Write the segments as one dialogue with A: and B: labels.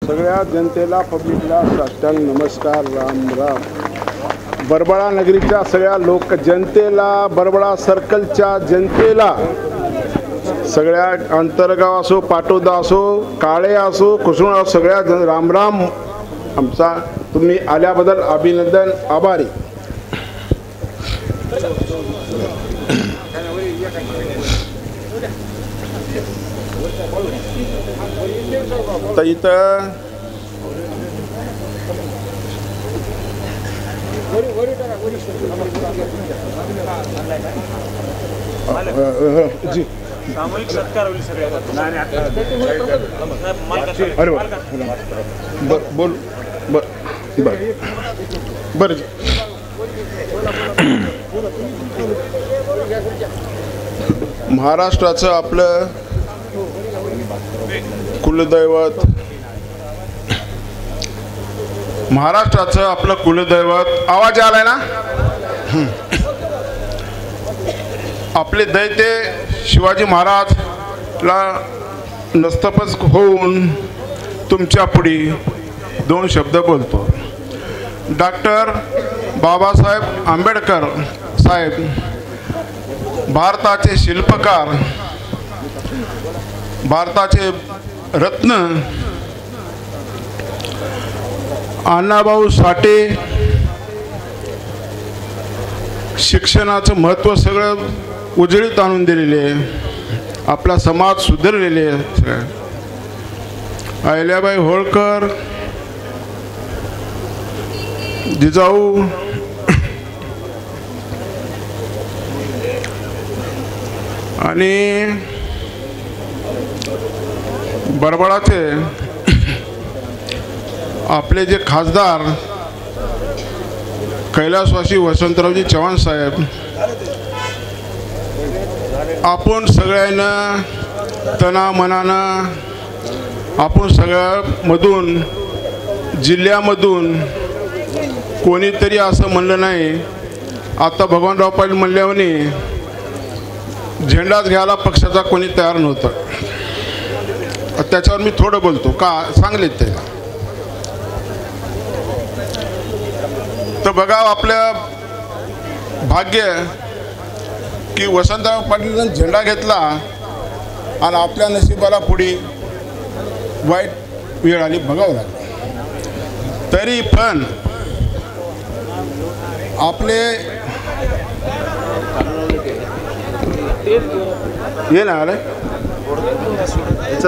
A: सगळ्या जनतेला पब्लिकला साष्टांग नमस्कार, राम राम. बरबळा नगरीच्या सगळ्या लोक जनतेला, बरबळा सर्कलच्या जनतेला, सगळ्या अंतरगाव असो, पाटोदा असो, काळे असो, कुसुण असो, सगळ्या राम राम. आमचा तुम्ही आल्याबद्दल अभिनंदन, आभारी. तर इथं जी
B: सामूहिक सत्कार होईल सगळ्यांना.
A: अरे बर बोल बर बर बर. महाराष्ट्राचं आपलं कुलदैवत, महाराष्ट्राचं आपलं कुलदैवत. आवाज आलाय ना? आपले दैते शिवाजी महाराजला नस्तपच होऊन तुमच्या पुढे दोन शब्द बोलतो. डॉक्टर बाबासाहेब आंबेडकर साहेब, भारताचे शिल्पकार, भारताचे रत्न अण्णाभाऊ साठे, शिक्षणाचं महत्त्व सगळं उजळीत आणून दिलेले आहे, आपला समाज सुधारलेले आहे. अहिल्याबाई होळकर, जिजाऊ, आणि बरबळाचे आपले जे खासदार कैलासवासी वसंतरावजी चव्हाण साहेब, आपण सगळ्यांना तना मनानं आपण सगळ्यामधून, जिल्ह्यामधून कोणीतरी असं म्हणलं नाही. आता भगवानराव पाटील म्हणल्याने झेंडाच घ्यायला पक्षाचा कोणी तयार नव्हतं. त्याच्यावर मी थोडं बोलतो का सांगलेत ते. तर बघा, आपल्या भाग्य की वसंतराव पाटील झेंडा घेतला आणि आपल्या नशिबाला पुढे वाईट वेळ आली, बघावं लागलं. तरी पण आपले ये ना आले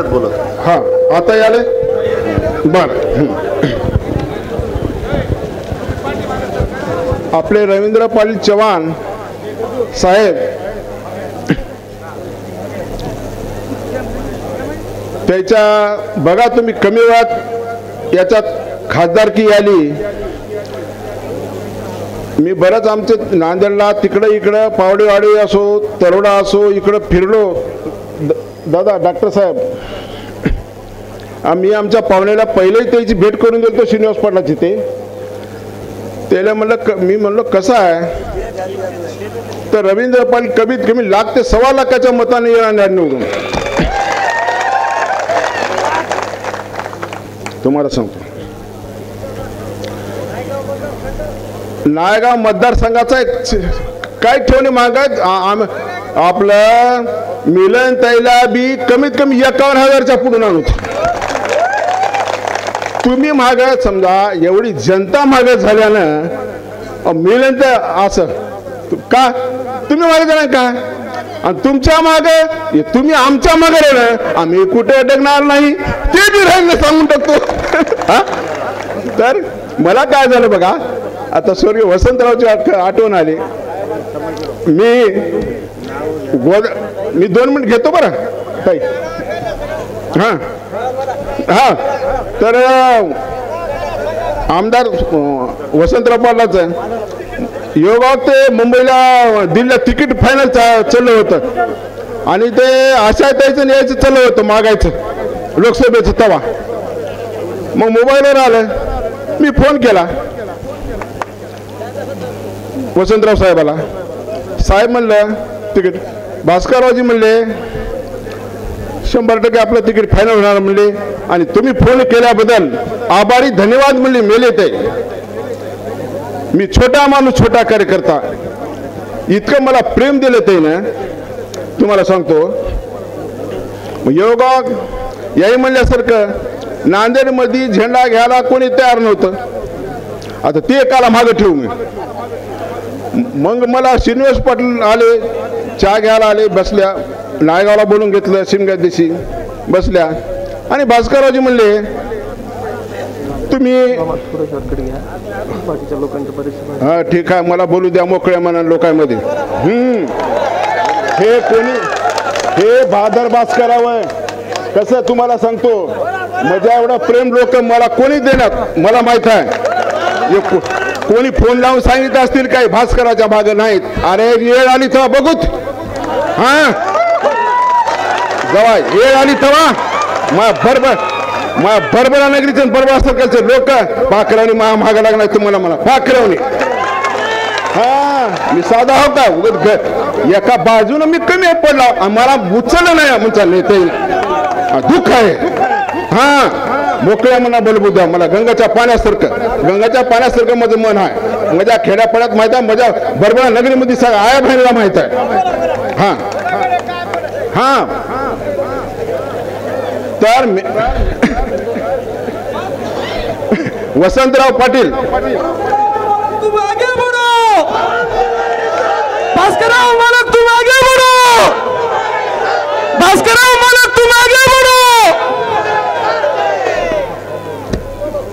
A: बोलत. हां, आता आले बर. आपले रवींद्र पाटील चव्हाण साहेब, त्याच्या बघा तुम्ही कमी वेळात याच्यात खासदारकी आली. मी बरंच आमचे नांदेडला तिकडं इकडं पावडेवाडी असो, तरोडा असो, इकडं फिरलो. दादा डॉक्टर साहेब, आम्ही आमच्या पाहुण्याला पहिलेही त्याची भेट करून गेलो श्रीनिवास पाटलाची. त्याला म्हणलं, मी म्हणलो कसं आहे, तर रवींद्र पाटील कमीत कमी 1,00,000 ते 1,25,000 मताने येणार निवडून. तुम्हाला सांगतो, नायगाव मतदारसंघाचा काय ठेवणे मागत आपलं मिलन तैला बी कमीत कमी 51,000च्या पुढून आणू. तुम्ही माग समजा एवढी जनता माग झाल्यानं मिलन तर असं का तुम्ही मागे जाणार का? आणि तुमच्या मागे तुम्ही आमच्या मागे राहिलं, आम्ही कुठे अडकणार नाही ते बी राहिलं सांगून टाकतो. तर मला काय झालं बघा, आता स्वर्गीय वसंतरावची आठवण आली. मी 2 मिनिट घेतो बरं ताई. हां हां, तर आमदार वसंतराव पाटलाचं योगाव ते मुंबईला दिल्लीला तिकीट फायनल चाललं होतं आणि ते आशाताईचं यायचं चाललं होतं मागायचं लोकसभेचं. तवा मग मोबाईलवर आलं, मी फोन केला वसंतराव साहेबाला. साहेब म्हणलं तिकीट, भास्कररावजी म्हणले 100% आपलं तिकीट फायनल होणार म्हणले. आणि तुम्ही फोन केल्याबद्दल आभारी, धन्यवाद म्हणले मेले ते. मी छोटा माणूस, छोटा कार्यकर्ता, इतकं मला प्रेम दिलं ते ना, तुम्हाला सांगतो. योगा याही म्हणल्यासारखं नांदेडमध्ये झेंडा घ्यायला कोणी तयार नव्हतं. आता ते एकाला मागं ठेवू मी. मग मला श्रीनिवास पाटील आले, चहा घ्यायला आले, बसल्या. नायगावला बोलून घेतलं, शिमग्या दिवशी बसल्या आणि भास्कररावजी म्हणले तुम्ही, हा ठीक आहे, मला बोलू द्या मोकळ्या मनाने लोकांमध्ये. हे कोणी, हे भादर भास्करराव कसं तुम्हाला सांगतो, माझ्या एवढं प्रेम लोक मला कोणी देणार मला माहित आहे. कोणी फोन लावून सांगितलं असतील काही भास्कराच्या भाग नाहीत. अरे वेळ आली तेव्हा बघूत, हा जेव्हा वेळ आली तेव्हा बरबरा नगरीचे बरोबर असं लोक पाखरावणी मागा लागणार तुम्हाला, मला पाखरावणी. हा मी साधा हो का उगत एका बाजूनं मी कमी पडला, मला उचललं नाही म्हणजे नेता येईल, दुःख आहे. हा मोकळ्या मना बोलबू द्या मला. गंगाच्या पाण्यासारखं माझं मन आहे. माझ्या खेड्यापाड्यात माहित आहे, माझ्या बरबरा नगरीमध्ये सगळं आया बहिणीला माहित आहे. हा हा तर वसंतराव पाटील,
C: तुम आगे बढ़ो, भास्करराव मालक तुम आगे बढ़ो, भास्करराव मालक तुम आगे बढ़ो.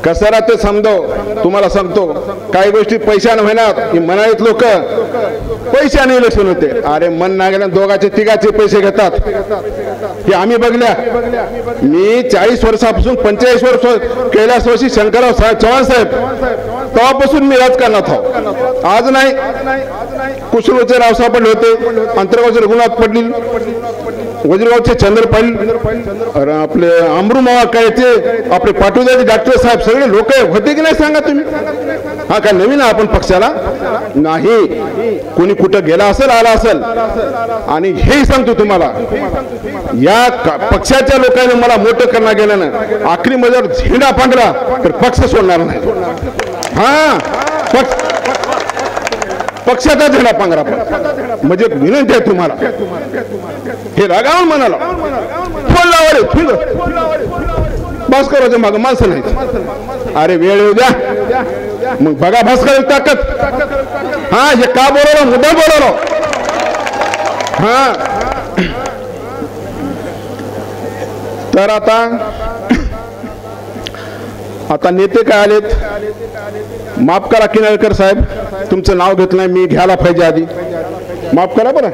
A: कसं राहते समजो, तुम्हाला सांगतो काही गोष्टी पैशाने होणार. म्हणालेत लोक पैशाने इलेक्शन होते. अरे मन ना गेल्या दोघाचे तिघाचे पैसे घेतात, हे आम्ही बघल्या. मी 40 वर्षापासून 45 वर्ष कैलास वर्षी शंकरराव चव्हाण साहेब तेव्हापासून मी राजकारणात आहो. आज नाही. कुशलचे रावसाहेब पडले होते, अंतर्गावचे रघुनाथ पाटील, वज्रगावचे चंद्र पाटील, आपले अमरू मावा काय ते आपले पाटोद्याचे डॉक्टर साहेब सगळे लोक होते की नाही सांगा तुम्ही. हा काय नवीन आपण पक्षाला नाही, कोणी कुठं गेला असेल आला असेल. आणि हेही सांगतो तुम्हाला, या पक्षाच्या लोकांनी मला मोठं करणार गेल्यानं आखरी माझ्यावर झेंडा पांढरा तर पक्ष सोडणार नाही. हा पक्षाचा झेंडा पांढरा म्हणजे विनंती आहे तुम्हाला. हे रागावून म्हणाला फोन लावले भास्कराच्या मागं माणसं नाही. अरे वेळ येऊ द्या मग बघा भास्कर ताकद. हा हे का बोलवलं, मुद्दा बोलवलं. हा तर आता नेते काय आलेत, माफ करा किनाळकर साहेब, तुमचं नाव घेतलं नाही, मी घ्यायला पाहिजे आधी, माफ करा बरं.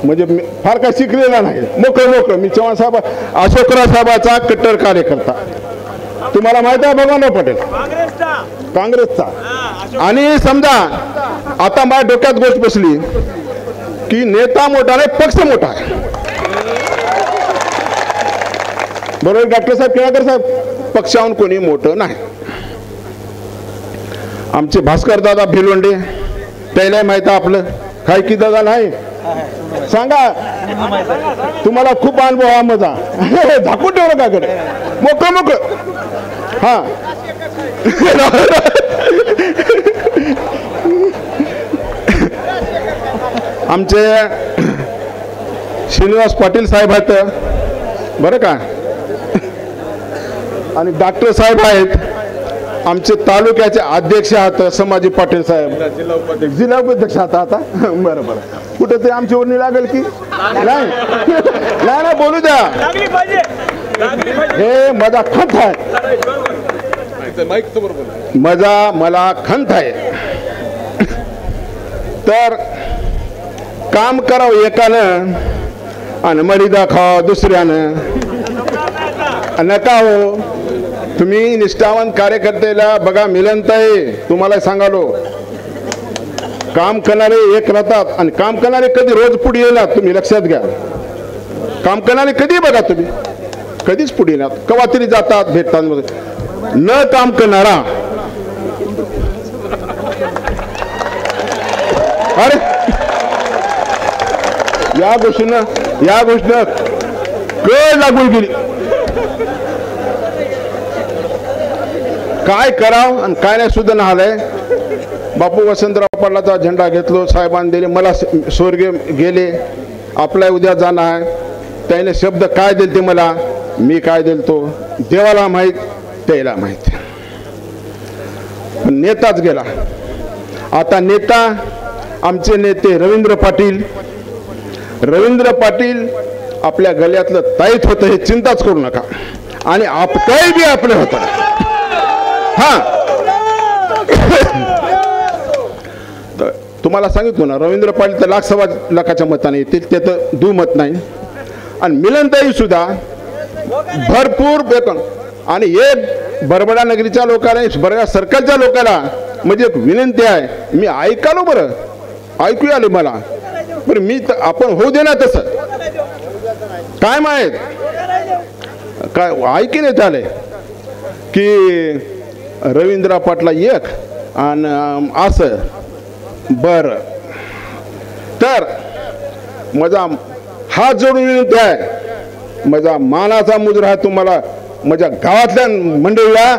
A: म्हणजे फार काय शिकलेला नाही, मोकळं मी चव्हाण साहेब, अशोकराव साहेबाचा कट्टर कार्यकर्ता. तुम्हाला माहिती आहे भगवानराव पटेल काँग्रेसचा. आणि समजा आता माझ्या डोक्यात गोष्ट बसली की नेता मोठा नाही, पक्ष मोठा आहे. बरोबर डॉक्टर साहेब, केळकर साहेब, पक्षाहून कोणी मोठं नाही. आमचे भास्कर दादा भिलवंडे त्याला माहित आहे आपलं काय की दादा नाही सांगा, तुम्हाला खूप अनुभव हा माझा. झाकून ठेवलं का कडे मोकळं. हा आमचे श्रीनिवास पाटील साहेब आहेत बरं का, आणि डॉक्टर साहेब आहेत. आमचे तालुक्याचे अध्यक्ष आहात संभाजी पाटील साहेब, जिल्हा उपाध्यक्ष आता बरं कुठं ते आमची ओढणी लागेल की नाही बोलू द्या. हे माझा खंत आहे, मला खंत आहे. तर काम करावं एकानं आणि मडी दाखवा दुसऱ्यानं नका हो. तुम्ही निष्ठावान कार्यकर्त्याला बघा मिलनताई, तुम्हाला सांगालो काम करणारे एक राहतात आणि काम करणारे कधी रोज पुढे येणार तुम्ही लक्षात घ्या. काम करणारे कधी बघा तुम्ही कधीच पुढे येणार, कवा तरी जातात भेटतात. न काम करणारा अरे या गोष्टीनं कळ लागून गेली. काय करावं आणि काय नाही सुद्धा नालय. बापू वसंतराव पाटलाचा झेंडा घेतलो, साहेबांनी दिले, मला स्वर्गीय गेले, आपला उद्या जाणार आहे. त्याने शब्द काय दिले ते मला, मी काय दिल तो देवाला माहीत, त्याला माहीत. नेताच गेला. आता नेता आमचे नेते रवींद्र पाटील आपल्या गल्यातलं ताईत होतं, हे चिंताच करू नका. आणि आपलंही बी आपलं होतं. हा तुम्हाला सांगितलं ना, रवींद्र पाटील तर लाखाच्या मताने येतील, ते तर दुमत नाही. आणि मिलनताई सुद्धा भरपूर बेकन. आणि एक बरबडा नगरीच्या लोकांना, बरबडा सर्कलच्या लोकांना म्हणजे एक विनंती आहे, मी ऐकालो, बरं ऐकू आले मला, बरं मी आपण होऊ दे ना तसं, काय माहित काय ऐकी नाही आले की रवींद्र पाटला एक आणि असं. बर तर माझा हात जोडून विनंती आहे, माझा मानाचा मुजरा आहे तुम्हाला, माझ्या गावातल्या मंडळीला,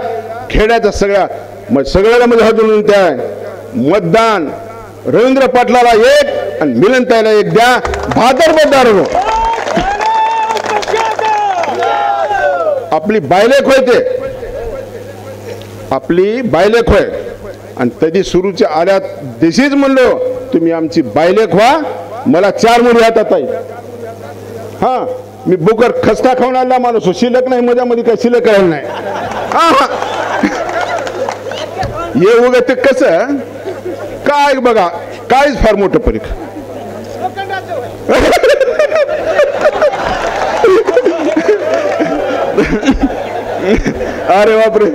A: खेड्याच्या सगळ्याला माझा हात जोडून विनंती आहे, मतदान रवींद्र पाटलाला एक आणि मिलनताईला एक द्या. भादरबद्दार आपली बायलेख होय, ते आपली बायलेख होय. आणि तरी सुरूच्या आल्यात देशीच म्हणलो, तुम्ही आमची बायलेख व्हा, मला 4 मुली हातात आहे. हा मी बुकर खस्ता खाऊन आला माणूस, शिल्लक नाही माझ्यामध्ये, काही शिल्लक राहिलं नाही. हा ये उगं ते कसं काय बघा, कायच फार मोठं परीख. अरे बापरे.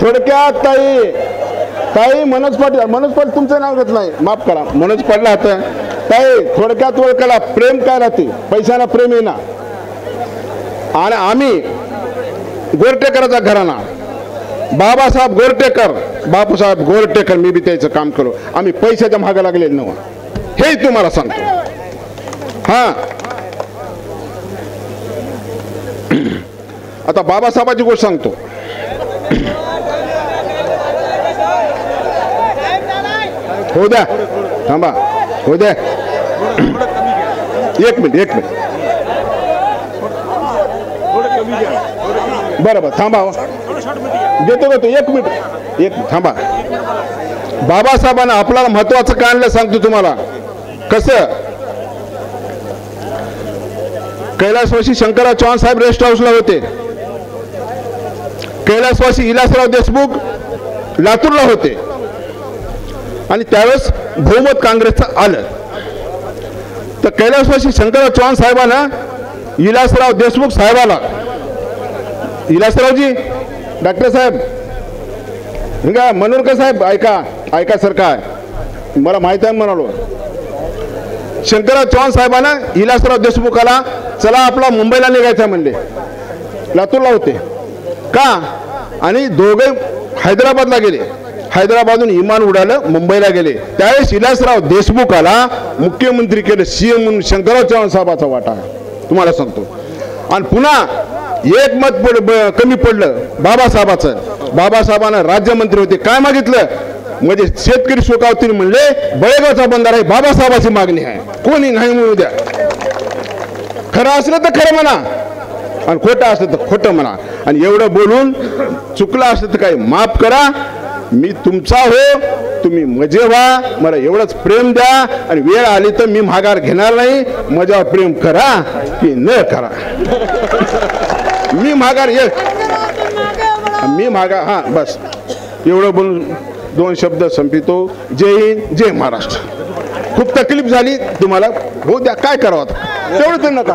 A: थोडक्यात ताई मनोज पाटील तुमचं नाव घेतलं नाही, माफ करा, मनोज पाटील आता ताई थोडक्यात ओळखायला प्रेम काय राहते, पैशाला प्रेम येईना. आणि आम्ही गोरटेकराचा घराणा, बाबासाहेब गोरटेकर, मी बी त्याचं काम करू, आम्ही पैशाच्या मागे लागलेलं नव्ह, हे तुम्हाला सांगतो. हा आता बाबासाहेबाची गोष्ट सांगतो. हो द्या, थांबा, हो द्या, एक मिनिट बरोबर, थांबा, घेतो एक मिनिट थांबा. बाबासाहेबांना आपल्याला महत्वाचं काय आणलं सांगतो तुम्हाला. कसं कैलासवासी शंकरराव चव्हाण साहेब रेस्ट हाऊसला होते, कैलासवासी इलासराव देशमुख लातूरला होते, आणि त्यावेळेस बहुमत काँग्रेसचं आलं. तर कैलासवासी शंकरराव चव्हाण साहेबांना इलासराव देशमुख साहेबाला, इलासरावजी डॉक्टर साहेब मनोरकर साहेब ऐका सर, काय मला माहिती आहे म्हणालो. शंकरराव चव्हाण साहेबांना इलासराव देशमुखाला चला आपला मुंबईला निघायचं म्हणले, लातूरला होते का, आणि दोघे हैदराबादला गेले, हैदराबादून विमान उडालं, मुंबईला गेले. त्यावेळेस इलासराव देशमुखाला मुख्यमंत्री केलं, सीएम म्हणून शंकरराव चव्हाण साहेबाचा वाटा तुम्हाला सांगतो. आणि पुन्हा एक मत कमी पडलं बाबासाहेबाचं. बाबासाहेबांना राज्यमंत्री होते, काय मागितलं म्हणजे शेतकरी सुखावतील म्हणले, बळेगावचा बंधारा आहे बाबासाहेबाची मागणी आहे, कोणी नाही म्हणू द्या. खरं असलं तर खरं म्हणा, आणि खोटं असलं तर खोटं म्हणा. आणि एवढं बोलून चुकलं असलं तर काही माफ करा, मी तुमचा हो, तुम्ही मजे व्हा, मला एवढंच प्रेम द्या. आणि वेळ आली तर मी माघार घेणार नाही, माझ्यावर प्रेम करा की न करा, मी माघार हा बस एवढं बोलून 2 शब्द संपितो. जय हिंद, जय महाराष्ट्र. खूप तकलीफ झाली तुम्हाला, हो द्या, काय करावं आता, तेवढं तर नका.